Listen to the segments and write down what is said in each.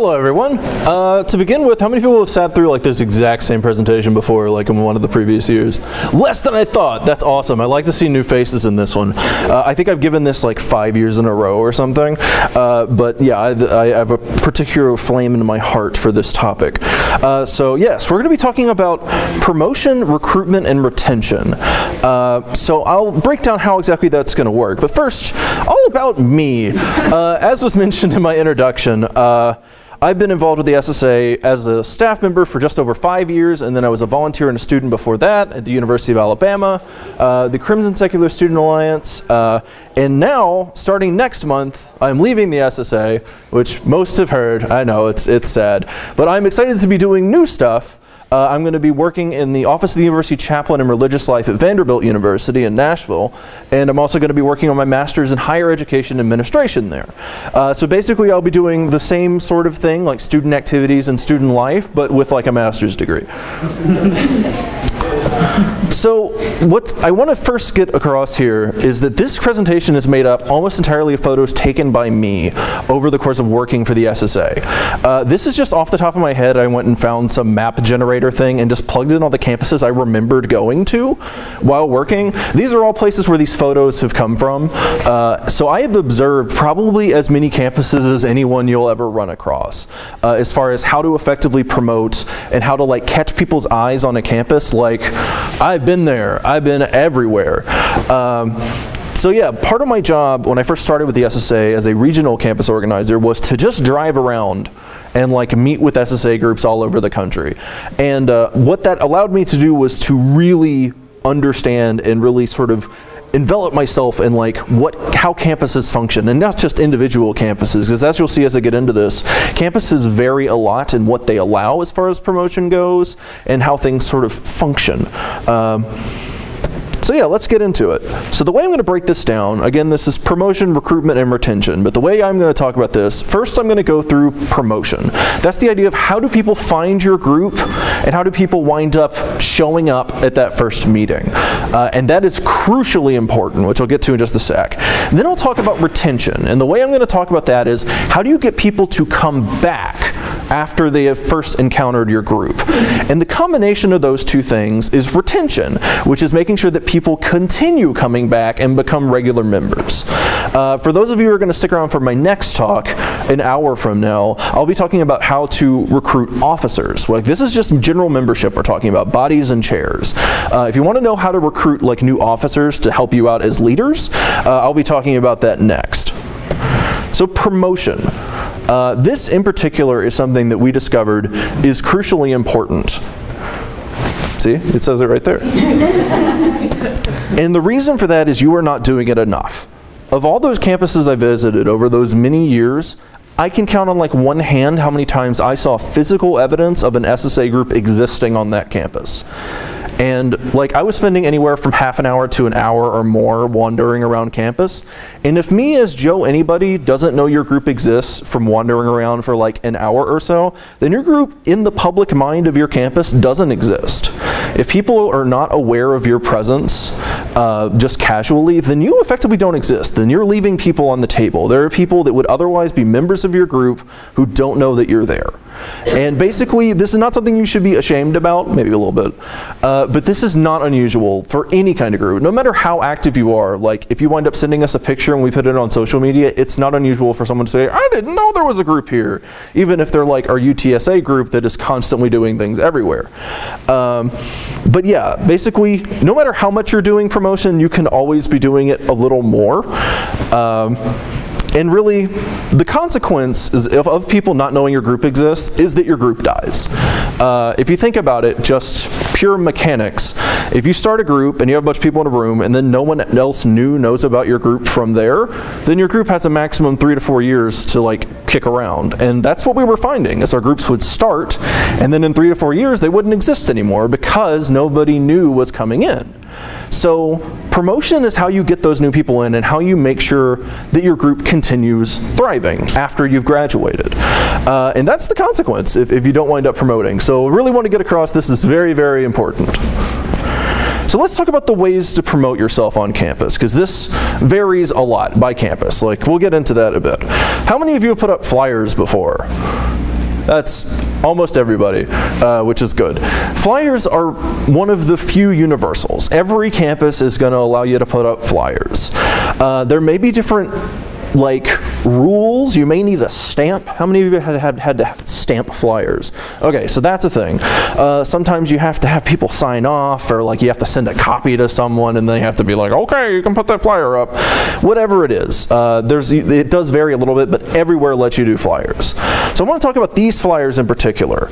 Hello everyone. To begin with, how many people have sat through like this exact same presentation before, like in one of the previous years? Less than I thought. That's awesome. I like to see new faces in this one. I think I've given this like 5 years in a row or something. But yeah, I have a particular flame in my heart for this topic. So yes, we're going to be talking about promotion, recruitment, and retention. So I'll break down how exactly that's going to work. But first, all about me. As was mentioned in my introduction, I've been involved with the SSA as a staff member for just over 5 years, and then I was a volunteer and a student before that at the University of Alabama, the Crimson Secular Student Alliance, and now, starting next month, I'm leaving the SSA, which most have heard. I know, it's sad. But I'm excited to be doing new stuff. I'm going to be working in the Office of the University Chaplain in Religious Life at Vanderbilt University in Nashville, and I'm also going to be working on my Master's in Higher Education Administration there. So basically I'll be doing the same sort of thing, like student activities and student life, but with like a master's degree. So what I want to first get across here is that this presentation is made up almost entirely of photos taken by me over the course of working for the SSA. This is just off the top of my head. I went and found some map generator thing and just plugged in all the campuses I remembered going to while working. These are all places where these photos have come from. So I have observed probably as many campuses as anyone you'll ever run across, as far as how to effectively promote and how to like catch people's eyes on a campus. Like, I've been there, I've been everywhere. So yeah, part of my job when I first started with the SSA as a regional campus organizer was to just drive around and like meet with SSA groups all over the country. And what that allowed me to do was to really understand and really sort of envelop myself in like how campuses function, and not just individual campuses, because as you'll see as I get into this, campuses vary a lot in what they allow as far as promotion goes and how things sort of function. So yeah, let's get into it. So the way I'm going to break this down, again, this is promotion, recruitment, and retention, but the way I'm going to talk about this, first I'm going to go through promotion. That's the idea of how do people find your group and how do people wind up showing up at that first meeting. And that is crucially important, which I'll get to in just a sec. Then I'll talk about retention, and the way I'm going to talk about that is how do you get people to come back after they have first encountered your group. And the combination of those two things is retention, which is making sure that people continue coming back and become regular members. For those of you who are going to stick around for my next talk, an hour from now, I'll be talking about how to recruit officers. Like, this is just general membership we're talking about, bodies and chairs. If you want to know how to recruit like new officers to help you out as leaders, I'll be talking about that next. So promotion. This in particular is something that we discovered is crucially important. See, it says it right there. And the reason for that is you are not doing it enough. Of all those campuses I visited over those many years, I can count on like one hand how many times I saw physical evidence of an SSA group existing on that campus. And like I was spending anywhere from half an hour to an hour or more wandering around campus. And if me as Joe anybody doesn't know your group exists from wandering around for like an hour or so, then your group in the public mind of your campus doesn't exist. If people are not aware of your presence just casually, then you effectively don't exist. Then you're leaving people on the table. There are people that would otherwise be members of your group who don't know that you're there. And basically, this is not something you should be ashamed about, maybe a little bit, but this is not unusual for any kind of group. No matter how active you are, like if you wind up sending us a picture and we put it on social media, it's not unusual for someone to say, I didn't know there was a group here, even if they're like our UTSA group that is constantly doing things everywhere. But yeah, basically, no matter how much you're doing promotion, you can always be doing it a little more. And really, the consequence is of people not knowing your group exists is that your group dies. If you think about it, just pure mechanics. If you start a group and you have a bunch of people in a room and then no one else knows about your group from there, then your group has a maximum 3 to 4 years to like kick around. And that's what we were finding, is our groups would start and then in 3 to 4 years they wouldn't exist anymore because nobody knew was coming in. So promotion is how you get those new people in and how you make sure that your group continues thriving after you've graduated. And that's the consequence if you don't wind up promoting. So I really want to get across this is very, very important. So let's talk about the ways to promote yourself on campus, because this varies a lot by campus. Like, we'll get into that a bit. How many of you have put up flyers before? That's almost everybody, which is good. Flyers are one of the few universals. Every campus is going to allow you to put up flyers. There may be different rules. You may need a stamp. How many of you had to stamp flyers? Okay, so that's a thing. Sometimes you have to have people sign off, or you have to send a copy to someone and they have to be like, okay, you can put that flyer up. Whatever it is. It does vary a little bit, but everywhere lets you do flyers. So I want to talk about these flyers in particular.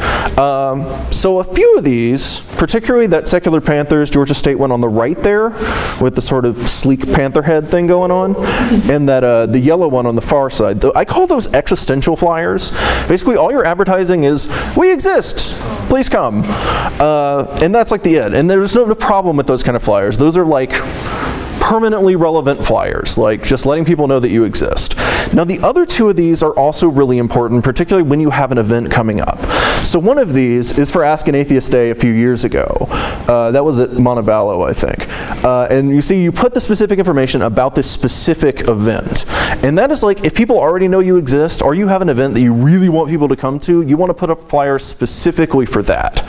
So a few of these, particularly that Secular Panthers, Georgia State one on the right there, with the sort of sleek panther head thing going on, and that the yellow one on the far side. I call those existential flyers. Basically, all your advertising is, we exist, please come. And that's the end. And there's no problem with those kind of flyers. Those are permanently relevant flyers, just letting people know that you exist. Now the other two of these are also really important, particularly when you have an event coming up. So one of these is for Ask an Atheist Day a few years ago. That was at Montevallo, I think. And you see, you put the specific information about this specific event. And that is if people already know you exist, or you have an event that you really want people to come to, you want to put up flyers specifically for that,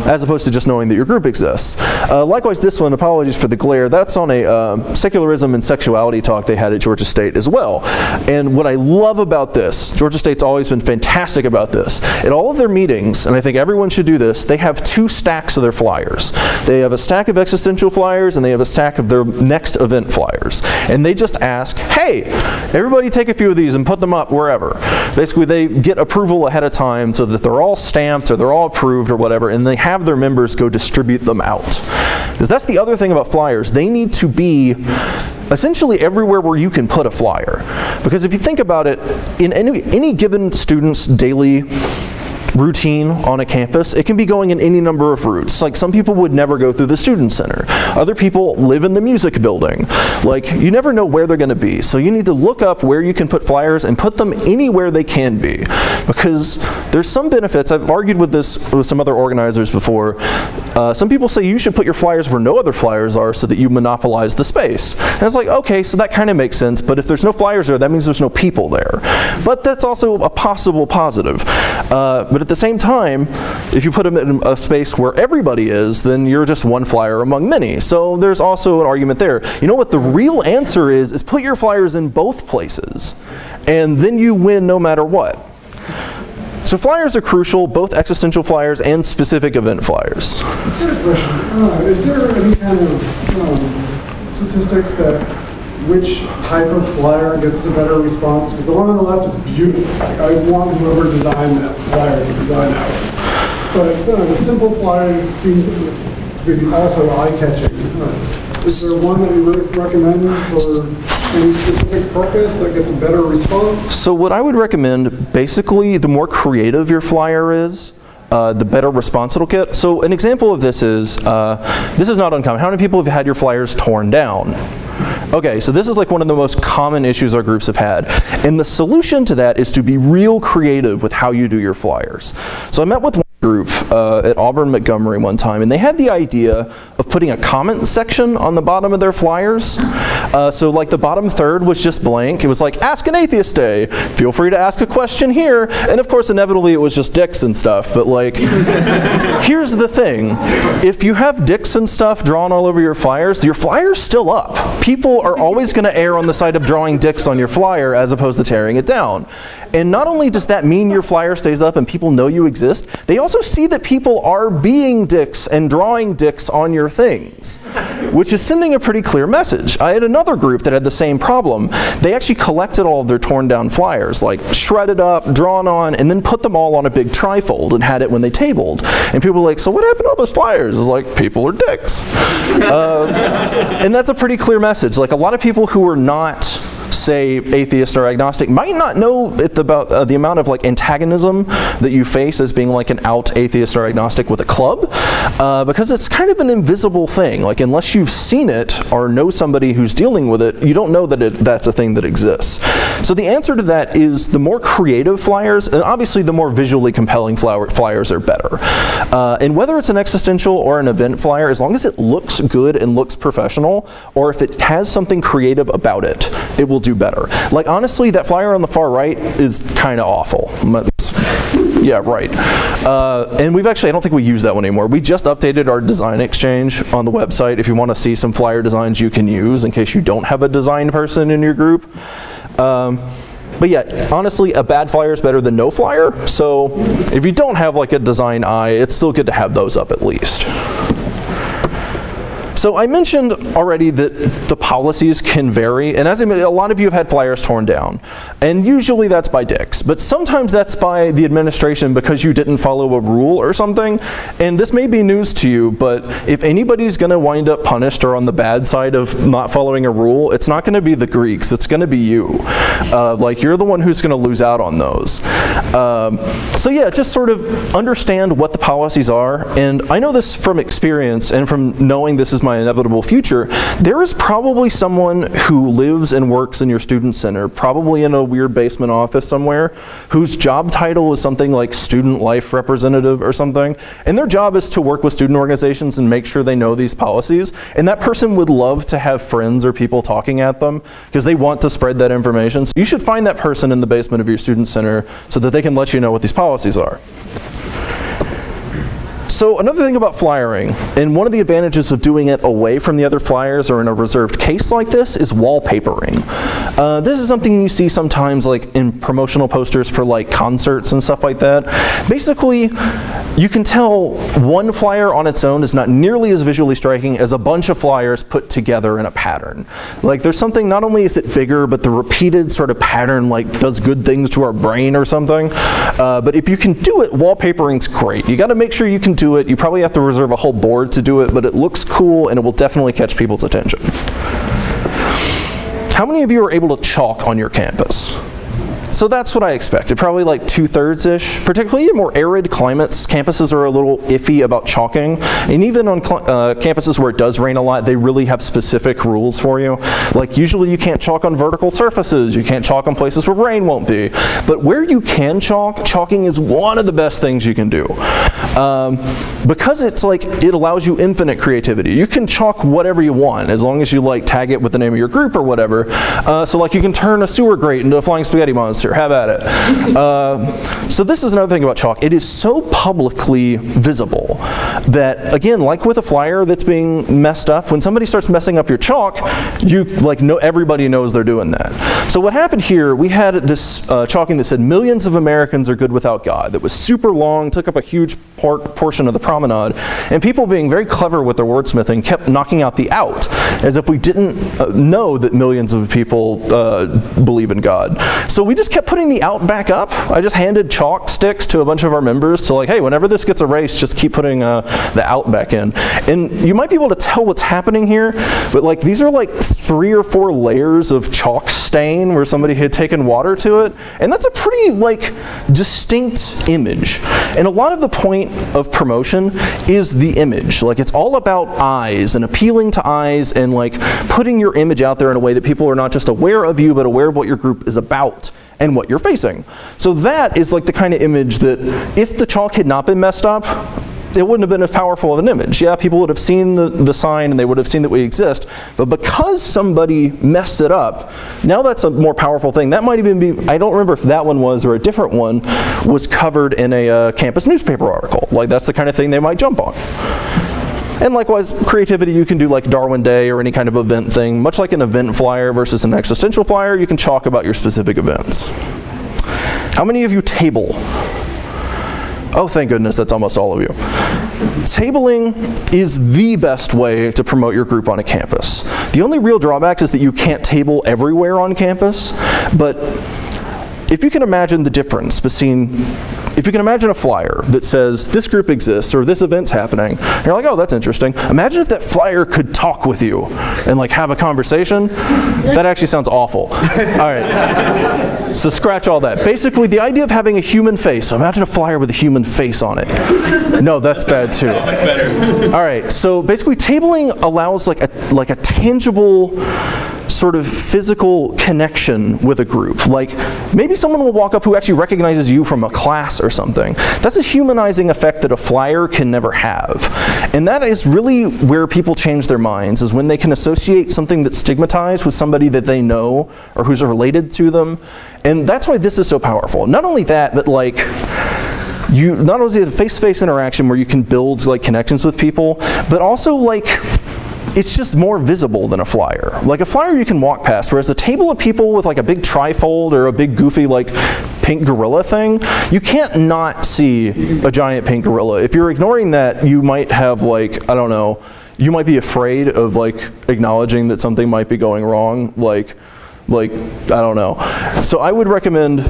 as opposed to just knowing that your group exists. Likewise, this one, apologies for the glare, that's on a secularism and sexuality talk they had at Georgia State as well. And what I love about this, Georgia State's always been fantastic about this. At all of their meetings, and I think everyone should do this, they have two stacks of their flyers. They have a stack of existential flyers, and they have a stack of their next event flyers. And they just ask, hey, everybody take a few of these and put them up wherever. Basically, they get approval ahead of time so that they're all stamped or they're all approved or whatever, and they have their members go distribute them out. Because that's the other thing about flyers. They need to be essentially everywhere where you can put a flyer. Because if you think about it, in any given student's daily routine on a campus, it can be going in any number of routes. Some people would never go through the student center. Other people live in the music building. You never know where they're going to be. So you need to look up where you can put flyers and put them anywhere they can be. Because there's some benefits. I've argued with this with some other organizers before. Some people say you should put your flyers where no other flyers are so that you monopolize the space. And it's okay, so that kind of makes sense, but if there's no flyers there, that means there's no people there. But that's also a possible positive. But at the same time, if you put them in a space where everybody is, then you're just one flyer among many. So there's also an argument there. You know what the real answer is put your flyers in both places, and then you win no matter what. So flyers are crucial, both existential flyers and specific event flyers. I've got a question. Is there any kind of statistics that which type of flyer gets the better response? Because the one on the left is beautiful. I want whoever designed that flyer to design that. But the simple flyers seem to be also eye-catching. Is there one that you recommend for any specific purpose that gets a better response? So what I would recommend, basically, the more creative your flyer is, the better response it'll get. So an example of this is not uncommon. How many people have had your flyers torn down? Okay, so this is one of the most common issues our groups have had. And the solution to that is to be real creative with how you do your flyers. So I met with one group at Auburn Montgomery one time, and they had the idea of putting a comment section on the bottom of their flyers. So the bottom third was just blank. It was Ask an Atheist Day. Feel free to ask a question here. And of course, inevitably, it was just dicks and stuff. But here's the thing. If you have dicks and stuff drawn all over your flyer's still up. People are always going to err on the side of drawing dicks on your flyer as opposed to tearing it down. And not only does that mean your flyer stays up and people know you exist, they also see that people are being dicks and drawing dicks on your things, which is sending a pretty clear message. I had another group that had the same problem. They actually collected all of their torn down flyers, shredded up, drawn on, and then put them all on a big trifold and had it when they tabled. And people were so what happened to all those flyers? It's people are dicks. And that's a pretty clear message. A lot of people who are not, say, atheist or agnostic might not know about the amount of antagonism that you face as being an out atheist or agnostic with a club, because it's kind of an invisible thing. Unless you've seen it or know somebody who's dealing with it, you don't know that that's a thing that exists. So the answer to that is the more creative flyers, and obviously the more visually compelling flyers are better. And whether it's an existential or an event flyer, as long as it looks good and looks professional, or if it has something creative about it, it will do better. Honestly, that flyer on the far right is kind of awful. Yeah, right. And we've actually, I don't think we use that one anymore. We just updated our design exchange on the website. If you want to see some flyer designs you can use in case you don't have a design person in your group. But yeah, honestly, a bad flyer is better than no flyer. So if you don't have like a design eye, it's still good to have those up at least. So I mentioned already that the policies can vary, and as I mentioned, a lot of you have had flyers torn down, and usually that's by dicks, but sometimes that's by the administration because you didn't follow a rule or something, and this may be news to you, but if anybody's going to wind up punished or on the bad side of not following a rule, it's not going to be the Greeks, it's going to be you. Like, you're the one who's going to lose out on those. So yeah, just sort of understand what the policies are, and I know this from experience and from knowing this is my inevitable future. There is probably someone who lives and works in your student center, probably in a weird basement office somewhere, whose job title is something like student life representative or something, and their job is to work with student organizations and make sure they know these policies, and that person would love to have friends or people talking at them because they want to spread that information. So you should find that person in the basement of your student center so that they can let you know what these policies are. So another thing about flyering, and one of the advantages of doing it away from the other flyers or in a reserved case like this, is wallpapering. This is something you see sometimes like in promotional posters for like concerts and stuff like that. Basically, you can tell one flyer on its own is not nearly as visually striking as a bunch of flyers put together in a pattern. Like, there's something, not only is it bigger, but the repeated sort of pattern like does good things to our brain or something. But if you can do it, wallpapering's great. You got to make sure you can do it. You probably have to reserve a whole board to do it, but it looks cool and it will definitely catch people's attention. How many of you are able to chalk on your campus? So that's what I expected, probably like 2/3-ish. Particularly in more arid climates, campuses are a little iffy about chalking. And even on campuses where it does rain a lot, they really have specific rules for you. Like, usually you can't chalk on vertical surfaces, you can't chalk on places where rain won't be. But where you can chalk, chalking is one of the best things you can do. Because it's like, it allows you infinite creativity. You can chalk whatever you want, as long as you like tag it with the name of your group or whatever. So like, you can turn a sewer grate into a flying spaghetti monster. Have at it. So this is another thing about chalk. It is so publicly visible that, again, like with a flyer that's being messed up, when somebody starts messing up your chalk, everybody knows they're doing that. So what happened here, we had this chalking that said, "Millions of Americans are good without God." That was super long, took up a huge portion of the promenade, and people, being very clever with their wordsmithing, kept knocking out the "out," as if we didn't know that millions of people believe in God. So we just kept putting the "out" back up. I just handed chalk sticks to a bunch of our members to, like, hey, whenever this gets erased, just keep putting the "out" back in. And you might be able to tell what's happening here, but like, these are like 3 or 4 layers of chalk stain where somebody had taken water to it, and that's a pretty like distinct image. And a lot of the point of promotion is the image. Like, it's all about eyes and appealing to eyes and like putting your image out there in a way that people are not just aware of you, but aware of what your group is about and what you're facing. So that is like the kind of image that, if the chalk had not been messed up, it wouldn't have been as powerful of an image. Yeah, people would have seen the sign and they would have seen that we exist, but because somebody messed it up, now that's a more powerful thing. That might even be, I don't remember if that one was or a different one, was covered in a campus newspaper article. Like, that's the kind of thing they might jump on. And likewise, creativity, you can do like Darwin Day or any kind of event thing. Much like an event flyer versus an existential flyer, you can chalk about your specific events. How many of you table? Oh, thank goodness, that's almost all of you. Tabling is the best way to promote your group on a campus. The only real drawback is that you can't table everywhere on campus, but if you can imagine the difference between, if you can imagine a flyer that says this group exists or this event's happening, and you're like, oh, that's interesting. Imagine if that flyer could talk with you and like have a conversation. That actually sounds awful. All right, so scratch all that. Basically, the idea of having a human face. So imagine a flyer with a human face on it. No, that's bad too. All right, so basically tabling allows like a tangible sort of physical connection with a group. Like, maybe someone will walk up who actually recognizes you from a class or something. That's a humanizing effect that a flyer can never have. And that is really where people change their minds, is when they can associate something that's stigmatized with somebody that they know or who's related to them. And that's why this is so powerful. Not only that, but like, you not only have face-to-face interaction where you can build like connections with people, but also like it's just more visible than a flyer. Like a flyer you can walk past, whereas a table of people with like a big trifold or a big goofy like pink gorilla thing, you can't not see a giant pink gorilla. If you're ignoring that, you might have like, I don't know, you might be afraid of like acknowledging that something might be going wrong, like I don't know. So I would recommend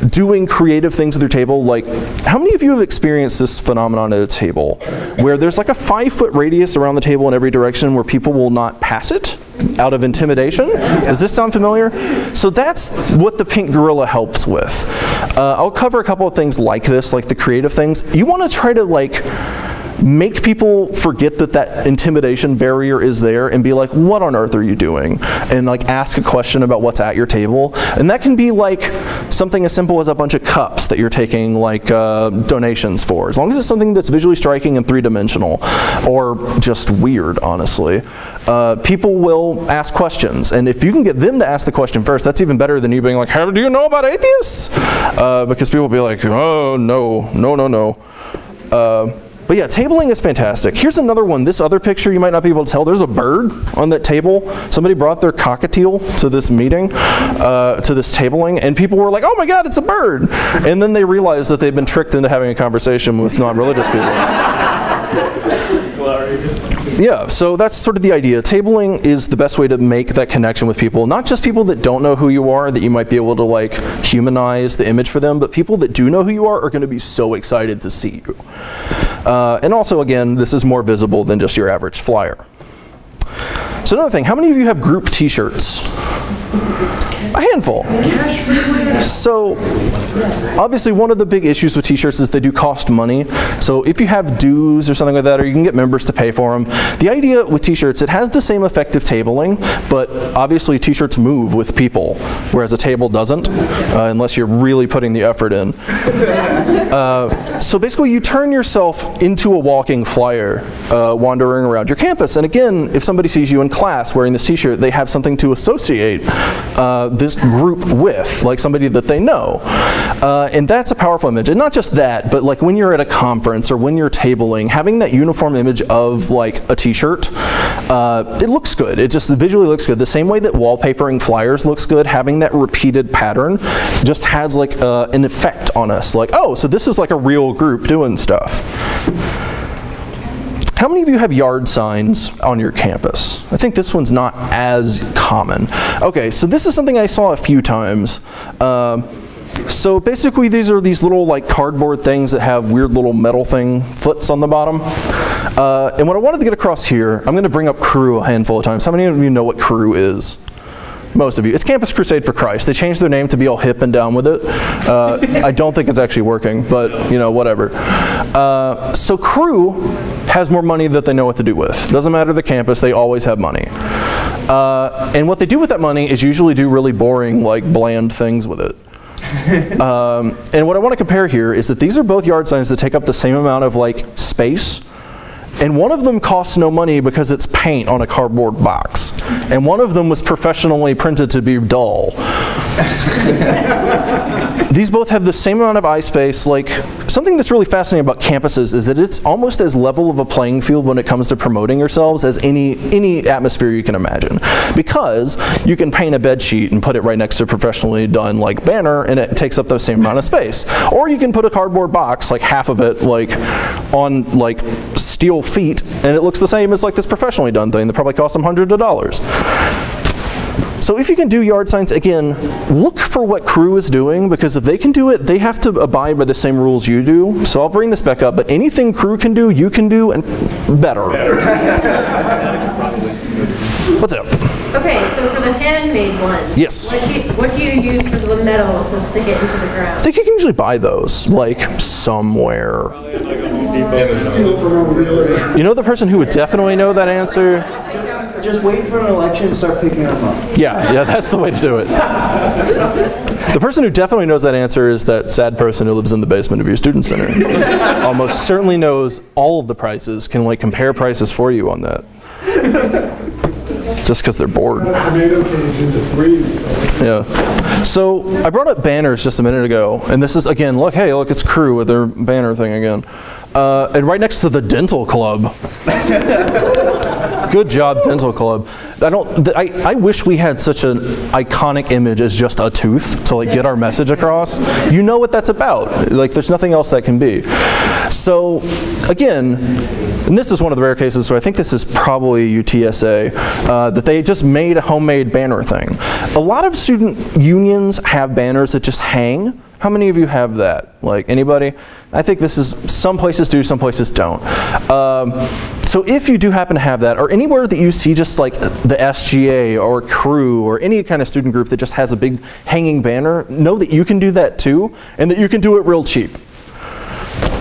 doing creative things with your table. Like, how many of you have experienced this phenomenon at a table where there's like a 5-foot radius around the table in every direction where people will not pass it out of intimidation? Does this sound familiar? So that's what the pink gorilla helps with. I'll cover a couple of things like this, like the creative things. You want to try to like make people forget that that intimidation barrier is there and be like, what on earth are you doing? And like ask a question about what's at your table. And that can be like something as simple as a bunch of cups that you're taking like donations for. As long as it's something that's visually striking and 3-dimensional or just weird, honestly. People will ask questions. And if you can get them to ask the question first, that's even better than you being like, how do you know about atheists? Because people will be like, oh, no. But yeah, tabling is fantastic. Here's another one. This other picture you might not be able to tell. There's a bird on that table. Somebody brought their cockatiel to this meeting, to this tabling, and people were like, oh my God, it's a bird. And then they realized that they'd been tricked into having a conversation with non-religious people. Yeah, so that's sort of the idea. Tabling is the best way to make that connection with people. Not just people that don't know who you are, that you might be able to like humanize the image for them, but people that do know who you are going to be so excited to see you. And also, again, this is more visible than just your average flyer. So another thing, how many of you have group t-shirts? A handful. So obviously one of the big issues with t-shirts is they do cost money. So if you have dues or something like that, or you can get members to pay for them, the idea with t-shirts, it has the same effect of tabling, but obviously t-shirts move with people, whereas a table doesn't, unless you're really putting the effort in. So basically you turn yourself into a walking flyer wandering around your campus. And again, if somebody sees you in class wearing this t-shirt, they have something to associate this group with, like somebody that they know. And that's a powerful image. And not just that, but like when you're at a conference or when you're tabling, having that uniform image of like a t-shirt, it looks good. It just visually looks good. The same way that wallpapering flyers looks good, having that repeated pattern just has like an effect on us. Like, oh, so this is like a real group doing stuff. How many of you have yard signs on your campus? I think this one's not as common. Okay, so this is something I saw a few times. So basically these are these little like cardboard things that have weird little metal foots on the bottom. And what I wanted to get across here, I'm going to bring up Crew a handful of times. How many of you know what Crew is? Most of you. It's Campus Crusade for Christ. They changed their name to be all hip and down with it. I don't think it's actually working, but you know, whatever. So Crew has more money that they know what to do with. Doesn't matter the campus, they always have money. And what they do with that money is usually do really boring, like bland things with it. And what I want to compare here is that these are both yard signs that take up the same amount of like space. And one of them costs no money because it's paint on a cardboard box. And one of them was professionally printed to be dull. These both have the same amount of eye space. Like, something that's really fascinating about campuses is that it's almost as level of a playing field when it comes to promoting yourselves as any atmosphere you can imagine. Because you can paint a bed sheet and put it right next to a professionally done like banner and it takes up the same amount of space. Or you can put a cardboard box, like half of it, like on like steel feet, and it looks the same as like this professionally done thing that probably cost them hundreds of dollars. So if you can do yard signs, again, look for what Crew is doing, because if they can do it, they have to abide by the same rules you do. So I'll bring this back up, but anything Crew can do, you can do, and better. What's up? Okay, so for the handmade one, yes. What do you use for the metal to stick it into the ground? I think you can usually buy those, like, somewhere. You know the person who would definitely know that answer? Just wait for an election and start picking them up. Yeah, that's the way to do it. The person who definitely knows that answer is that sad person who lives in the basement of your student center. Almost certainly knows all of the prices, can like compare prices for you on that. just because they're bored. Tomato cage into 3. Yeah. So I brought up banners just a minute ago, and this is, again, look, hey, look, it's Crew with their banner thing again. And right next to the Dental Club. Good job, Dental Club. I wish we had such an iconic image as just a tooth to like get our message across. You know what that's about. Like, there's nothing else that can be. So, again, and this is one of the rare cases where I think this is probably UTSA, that they just made a homemade banner thing. A lot of student unions have banners that just hang. How many of you have that? Like, anybody? I think this is, some places do, some places don't. So if you do happen to have that, or anywhere that you see just like the SGA or Crew or any kind of student group that just has a big hanging banner, know that you can do that too, and that you can do it real cheap.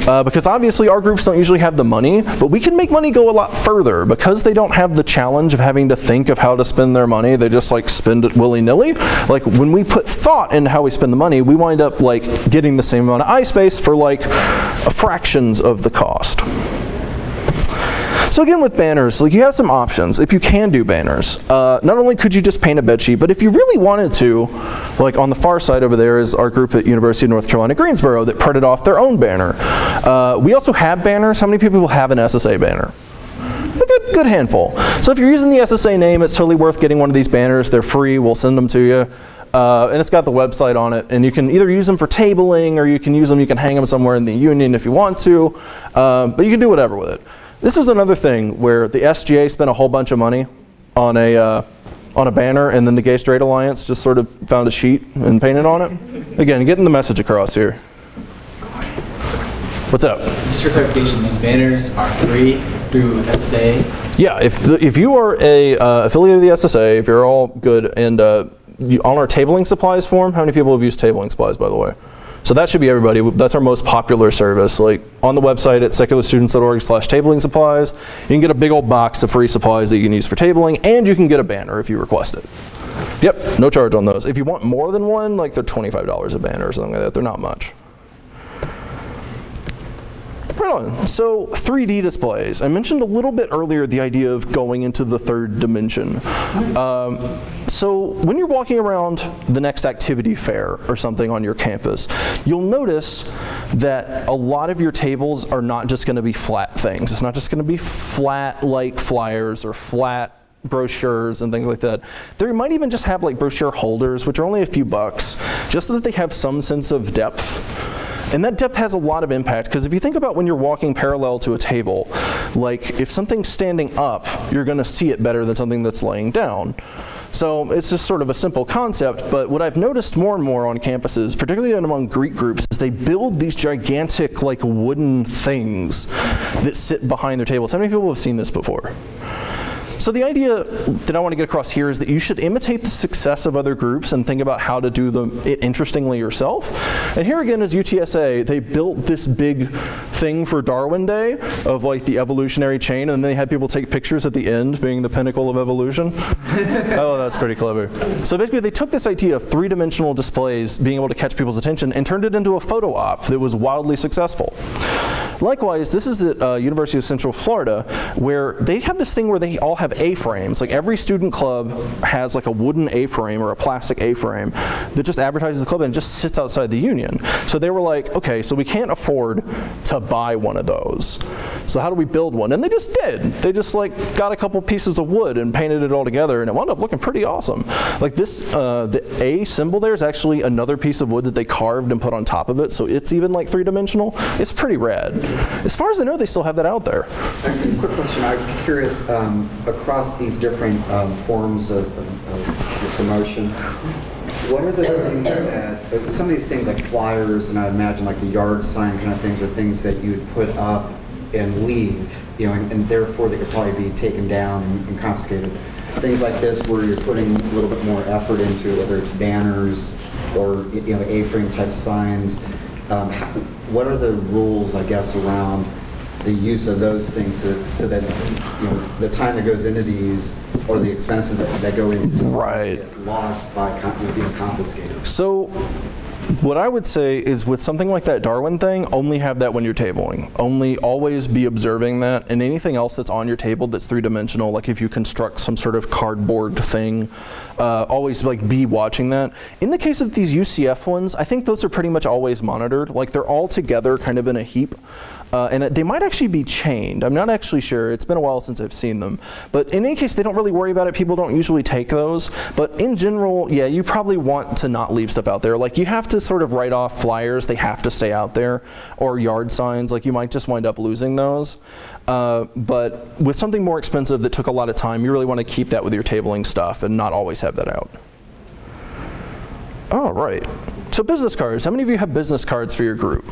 Because obviously our groups don't usually have the money, but we can make money go a lot further because they don't have the challenge of having to think of how to spend their money. They just like spend it willy-nilly. Like, when we put thought into how we spend the money, we wind up like getting the same amount of eye space for like fractions of the cost. So again, with banners, like, you have some options if you can do banners. Not only could you just paint a bed sheet, but if you really wanted to, like on the far side over there is our group at University of North Carolina, Greensboro, that printed off their own banner. We also have banners. How many people have an SSA banner? A good handful. So if you're using the SSA name, it's totally worth getting one of these banners. They're free. We'll send them to you. And it's got the website on it, and you can either use them for tabling, or you can use them, you can hang them somewhere in the union if you want to, but you can do whatever with it. This is another thing where the SGA spent a whole bunch of money on a banner, and then the Gay Straight Alliance just sort of found a sheet and painted on it. Again, getting the message across here. What's up? Just for clarification, these banners are free through SSA? Yeah, if you are a affiliate of the SSA, if you're all good, and on our tabling supplies form, how many people have used tabling supplies, by the way? So that should be everybody. That's our most popular service. Like, on the website at secularstudents.org/tabling supplies, you can get a big old box of free supplies that you can use for tabling, and you can get a banner if you request it. Yep, no charge on those. If you want more than one, like, they're $25 a banner or something like that. They're not much. Right on. So 3D displays. I mentioned a little bit earlier the idea of going into the third dimension. So when you're walking around the next activity fair or something on your campus, you'll notice that a lot of your tables are not just going to be flat things. It's not just going to be flat like flyers or flat brochures and things like that. They might even just have like brochure holders, which are only a few bucks, just so that they have some sense of depth. And that depth has a lot of impact, because if you think about when you're walking parallel to a table, like, if something's standing up, you're going to see it better than something that's laying down. So it's just sort of a simple concept, but what I've noticed more and more on campuses, particularly among Greek groups, is they build these gigantic like wooden things that sit behind their tables. How many people have seen this before? So the idea that I want to get across here is that you should imitate the success of other groups and think about how to do it interestingly yourself. And here again is UTSA. They built this big thing for Darwin Day of like the evolutionary chain, and they had people take pictures at the end being the pinnacle of evolution. Oh, that's pretty clever. So basically they took this idea of three-dimensional displays being able to catch people's attention and turned it into a photo op that was wildly successful. Likewise, this is at University of Central Florida, where they have this thing where they all have A-frames. Like, every student club has like a wooden A-frame or a plastic A-frame that just advertises the club and just sits outside the union. So they were like, okay, so we can't afford to buy one of those. So how do we build one? And they just did. They just like got a couple pieces of wood and painted it all together, and it wound up looking pretty awesome. Like this, the A symbol there is actually another piece of wood that they carved and put on top of it, so it's even like three-dimensional. It's pretty rad. As far as I know, they still have that out there. Quick question. I'm curious, across these different forms of promotion, what are the things that, some of these things like flyers, and I imagine like the yard sign kind of things, are things that you'd put up and leave, you know, and therefore they could probably be taken down and confiscated. Things like this where you're putting a little bit more effort into, whether it's banners or, you know, A-frame type signs. What are the rules, I guess, around the use of those things so that, you know, the time that goes into these, or the expenses that go into these, right, get lost by being confiscated? So What I would say is with something like that Darwin thing, only have that when you're tabling. Only always be observing that, and anything else that's on your table that's three-dimensional, like if you construct some sort of cardboard thing, always like be watching that. In the case of these UCF ones, I think those are pretty much always monitored. Like they're all together kind of in a heap, and they might actually be chained. I'm not actually sure. It's been a while since I've seen them. But in any case, they don't really worry about it. People don't usually take those. But in general, yeah, you probably want to not leave stuff out there. Like you have to sort of write off flyers. They have to stay out there. Or yard signs. Like you might just wind up losing those. But with something more expensive that took a lot of time, you really want to keep that with your tabling stuff and not always have that out. All right. So business cards. How many of you have business cards for your group?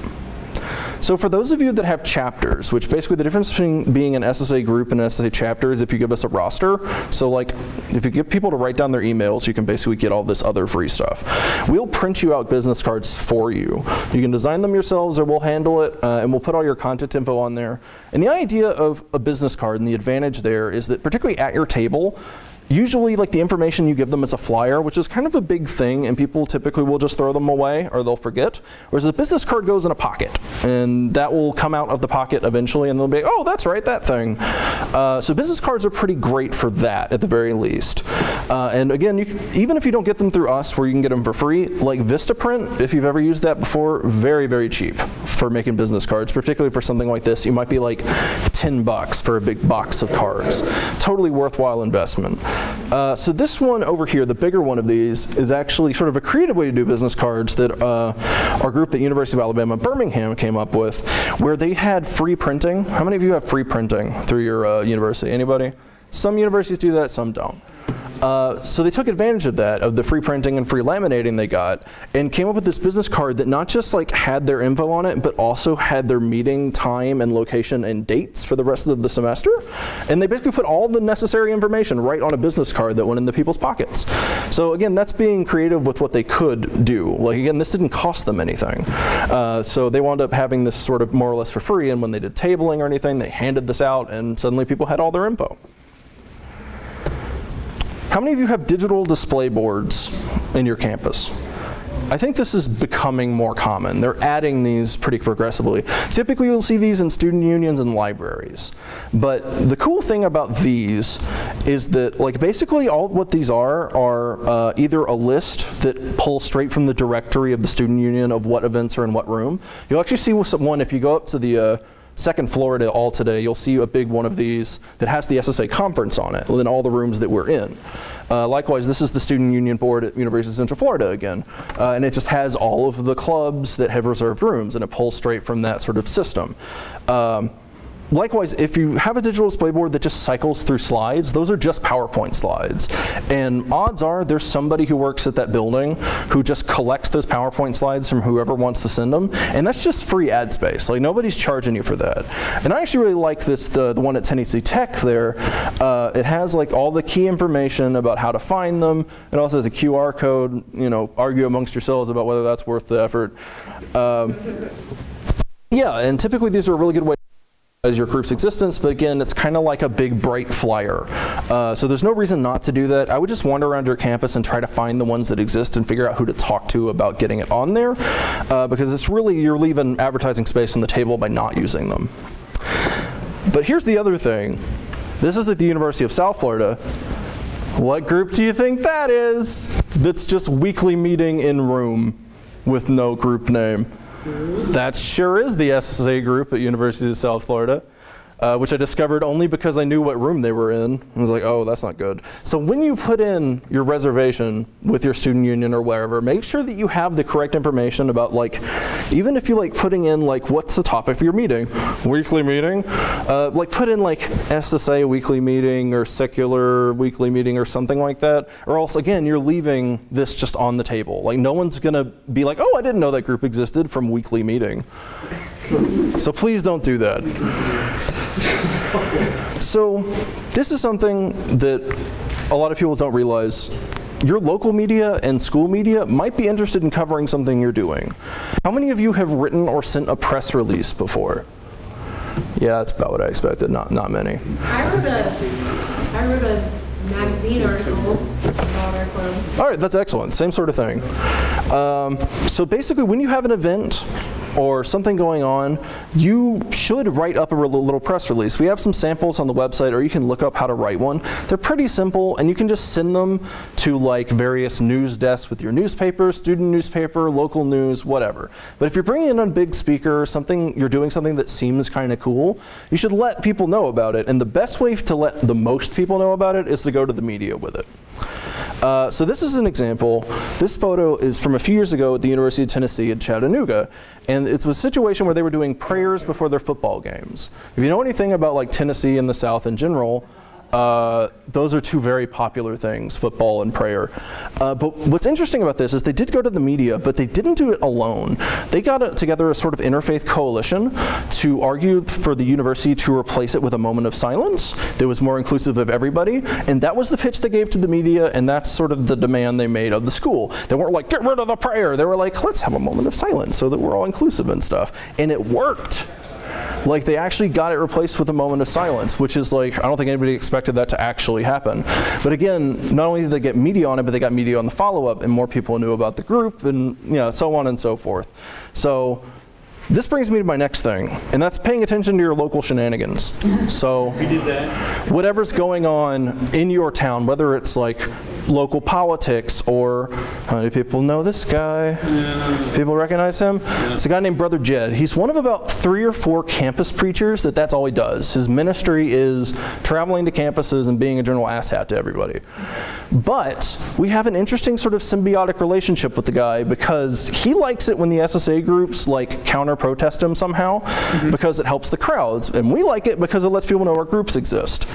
So for those of you that have chapters, which basically the difference between being an SSA group and an SSA chapter is if you give us a roster. So like if you get people to write down their emails, you can basically get all this other free stuff. We'll print you out business cards for you. You can design them yourselves or we'll handle it and we'll put all your contact info on there. And the idea of a business card and the advantage there is that particularly at your table, usually like the information you give them is a flyer, which is kind of a big thing, and people typically will just throw them away or they'll forget. Whereas the business card goes in a pocket, and that will come out of the pocket eventually, and they'll be, oh, that's right, that thing. So business cards are pretty great for that at the very least. And again, even if you don't get them through us, where you can get them for free, like Vistaprint, if you've ever used that before, very, very cheap for making business cards, particularly for something like this. You might be like $10 for a big box of cards. Totally worthwhile investment. So this one over here, the bigger one of these, is actually sort of a creative way to do business cards that our group at University of Alabama Birmingham came up with, where they had free printing. How many of you have free printing through your university? Anybody? Some universities do that, some don't. So they took advantage of that, of the free printing and free laminating they got, and came up with this business card that not just like had their info on it, but also had their meeting time and location and dates for the rest of the semester. And they basically put all the necessary information right on a business card that went into people's pockets. So again, that's being creative with what they could do. Like again, this didn't cost them anything. So they wound up having this sort of more or less for free, and when they did tabling or anything, they handed this out, and suddenly people had all their info. How many of you have digital display boards in your campus? I think this is becoming more common. They're adding these pretty progressively. Typically you'll see these in student unions and libraries. But the cool thing about these is that like basically all what these are either a list that pulls straight from the directory of the student union of what events are in what room. You'll actually see one if you go up to the second floor to all today, you'll see a big one of these that has the SSA conference on it, in all the rooms that we're in. Likewise, this is the Student Union Board at University of Central Florida again. And it just has all of the clubs that have reserved rooms, and it pulls straight from that sort of system. Likewise, if you have a digital display board that just cycles through slides, those are just PowerPoint slides. And odds are there's somebody who works at that building who just collects those PowerPoint slides from whoever wants to send them. And that's just free ad space. Like nobody's charging you for that. And I actually really like this, the one at Tennessee Tech there. It has like all the key information about how to find them. It also has a QR code, you know, argue amongst yourselves about whether that's worth the effort. Yeah, and typically these are a really good way as your group's existence, but again, it's kind of like a big bright flyer. So there's no reason not to do that. I would just wander around your campus and try to find the ones that exist and figure out who to talk to about getting it on there, because it's really, you're leaving advertising space on the table by not using them. But here's the other thing. This is at the University of South Florida. What group do you think that is? That's just weekly meeting in room with no group name. That sure is the SSA group at University of South Florida, which I discovered only because I knew what room they were in. I was like, oh, that's not good. So when you put in your reservation with your student union or wherever, make sure that you have the correct information about, like, even if you like putting in like what's the topic for your meeting, weekly meeting, like put in like SSA weekly meeting or secular weekly meeting or something like that, or else again you're leaving this just on the table. Like no one's gonna be like, oh, I didn't know that group existed from weekly meeting. So please don't do that. So this is something that a lot of people don't realize. Your local media and school media might be interested in covering something you're doing. How many of you have written or sent a press release before? Yeah, that's about what I expected, not many. I wrote a magazine article about our club. All right, that's excellent. Same sort of thing. So basically, when you have an event or something going on, you should write up a little press release. We have some samples on the website, or you can look up how to write one. They're pretty simple, and you can just send them to like various news desks with your newspaper, student newspaper, local news, whatever. But if you're bringing in a big speaker, you're doing something that seems kind of cool, you should let people know about it. And the best way to let the most people know about it is to go to the media with it. So this is an example. This photo is from a few years ago at the University of Tennessee at Chattanooga, and it was a situation where they were doing prayers before their football games. If you know anything about like Tennessee and the South in general, those are two very popular things, football and prayer. But what's interesting about this is they did go to the media, but they didn't do it alone. They got together a sort of interfaith coalition to argue for the university to replace it with a moment of silence that was more inclusive of everybody, and that was the pitch they gave to the media, and that's sort of the demand they made of the school. They weren't like, get rid of the prayer. They were like, let's have a moment of silence so that we're all inclusive and stuff. And it worked. Like, they actually got it replaced with a moment of silence, which is like, I don't think anybody expected that to actually happen. But again, not only did they get media on it, but they got media on the follow-up, and more people knew about the group, and so on and so forth. So this brings me to my next thing, and that's paying attention to your local shenanigans. So We did that. whatever's going on in your town, whether it's like local politics or how many people know this guy? People recognize him? It's a guy named Brother Jed. He's one of about 3 or 4 campus preachers that's all he does. His ministry is traveling to campuses and being a general asshat to everybody. But we have an interesting sort of symbiotic relationship with the guy because he likes it when the SSA groups like counter-protest him somehow because it helps the crowds, and we like it because it lets people know our groups exist.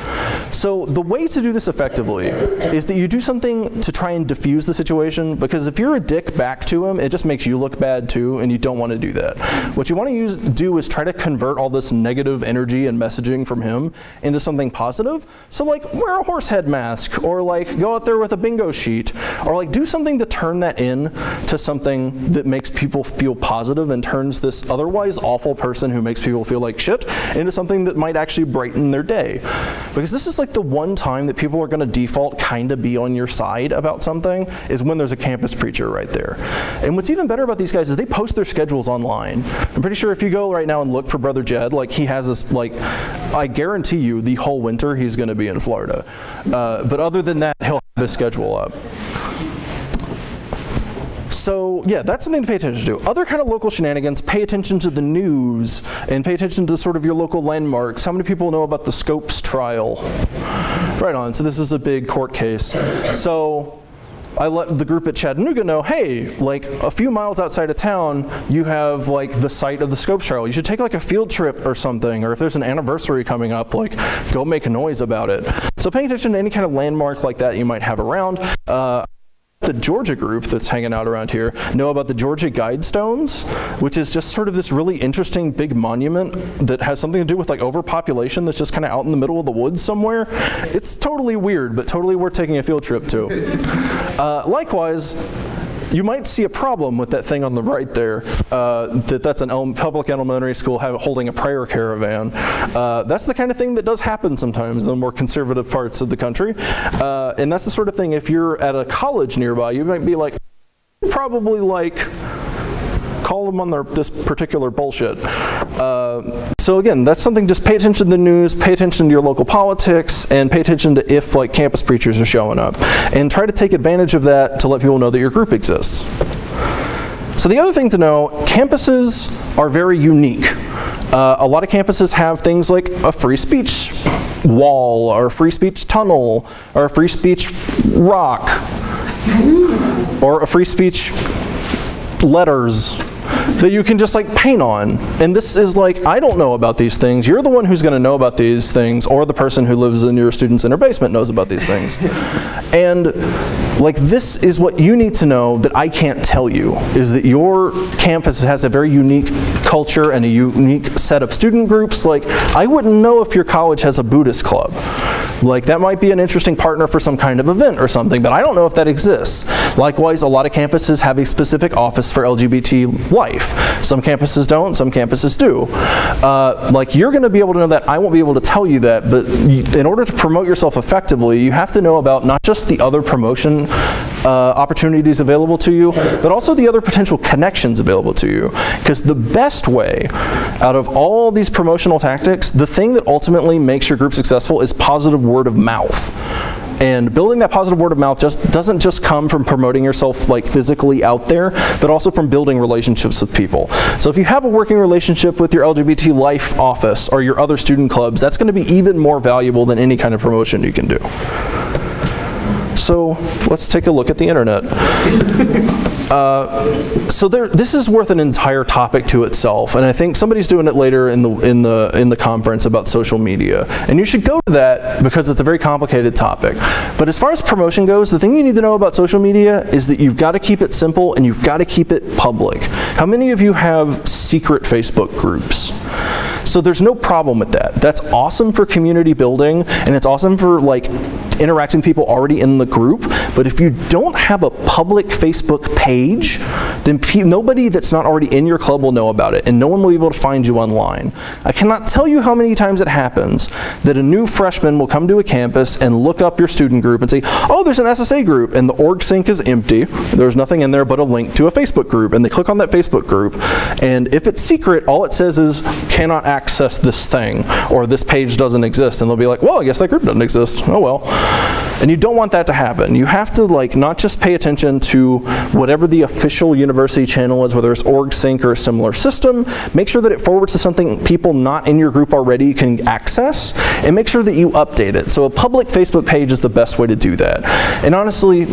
So the way to do this effectively is that you do something to try and diffuse the situation, because if you're a dick back to him, it just makes you look bad too, and you don't want to do that. What you want to do is try to convert all this negative energy and messaging from him into something positive. So like wear a horse head mask, or like go out there with a bingo sheet, or like do something to turn that in to something that makes people feel positive and turns this otherwise awful person who makes people feel like shit into something that might actually brighten their day. Because this is like the one time that people are going to default kind of be on your side about something, is when there's a campus preacher right there. And what's even better about these guys is they post their schedules online. I'm pretty sure if you go right now and look for Brother Jed, like he has this, like, I guarantee you the whole winter he's going to be in Florida. But other than that, he'll have his schedule up. So yeah, that's something to pay attention to. Other kind of local shenanigans, pay attention to the news and pay attention to sort of your local landmarks. How many people know about the Scopes trial? Right on, so this is a big court case. So I let the group at Chattanooga know, hey, like a few miles outside of town, you have like the site of the Scopes trial. You should take like a field trip or something, or if there's an anniversary coming up, like go make a noise about it. So paying attention to any kind of landmark like that you might have around. The Georgia group that's hanging out around here know about the Georgia Guidestones, which is just sort of this really interesting big monument that has something to do with like overpopulation that's just kind of out in the middle of the woods somewhere. It's totally weird, but totally worth taking a field trip to. Likewise, you might see a problem with that thing on the right there, that's an public elementary school holding a prayer caravan. That's the kind of thing that does happen sometimes in the more conservative parts of the country. And that's the sort of thing, if you're at a college nearby, you might be like, probably like, call them on this particular bullshit. So again, that's something, just pay attention to the news, pay attention to your local politics, and pay attention to if like campus preachers are showing up. And try to take advantage of that to let people know that your group exists. So the other thing to know, campuses are very unique. A lot of campuses have things like a free speech wall, or a free speech tunnel, or a free speech rock, or a free speech letters that you can just like paint on. And this is like, I don't know about these things. You're the one who's going to know about these things, or the person who lives in your student's inner basement knows about these things. And like, this is what you need to know that I can't tell you, is that your campus has a very unique culture and a unique set of student groups. Like, I wouldn't know if your college has a Buddhist club. Like that might be an interesting partner for some kind of event or something, but I don't know if that exists. Likewise, a lot of campuses have a specific office for LGBT life. Some campuses don't, some campuses do. Like you're going to be able to know that. I won't be able to tell you that, but in order to promote yourself effectively, you have to know about not just the other promotion opportunities available to you, but also the other potential connections available to you. Because the best way out of all these promotional tactics, the thing that ultimately makes your group successful is positive word of mouth. And building that positive word of mouth doesn't just come from promoting yourself like physically out there, but also from building relationships with people. So if you have a working relationship with your LGBT life office or your other student clubs, that's going to be even more valuable than any kind of promotion you can do. So let's take a look at the internet. This is worth an entire topic to itself, and I think somebody's doing it later in the conference about social media. And you should go to that because it's a very complicated topic. But as far as promotion goes, the thing you need to know about social media is that you've got to keep it simple and you've got to keep it public. How many of you have secret Facebook groups? So there's no problem with that. That's awesome for community building, and it's awesome for like interacting people already in the group. But if you don't have a public Facebook page, then nobody that's not already in your club will know about it, and no one will be able to find you online. I cannot tell you how many times it happens that a new freshman will come to a campus and look up your student group and say, oh, there's an SSA group, and the org sync is empty. There's nothing in there but a link to a Facebook group, and they click on that Facebook group, and if it's secret, all it says is, cannot access this thing, or this page doesn't exist, and they'll be like, well, I guess that group doesn't exist. Oh well. And you don't want that to happen. You have to like not just pay attention to whatever the official university channel is, whether it's org sync or a similar system. Make sure that it forwards to something people not in your group already can access, and make sure that you update it. So a public Facebook page is the best way to do that. And honestly,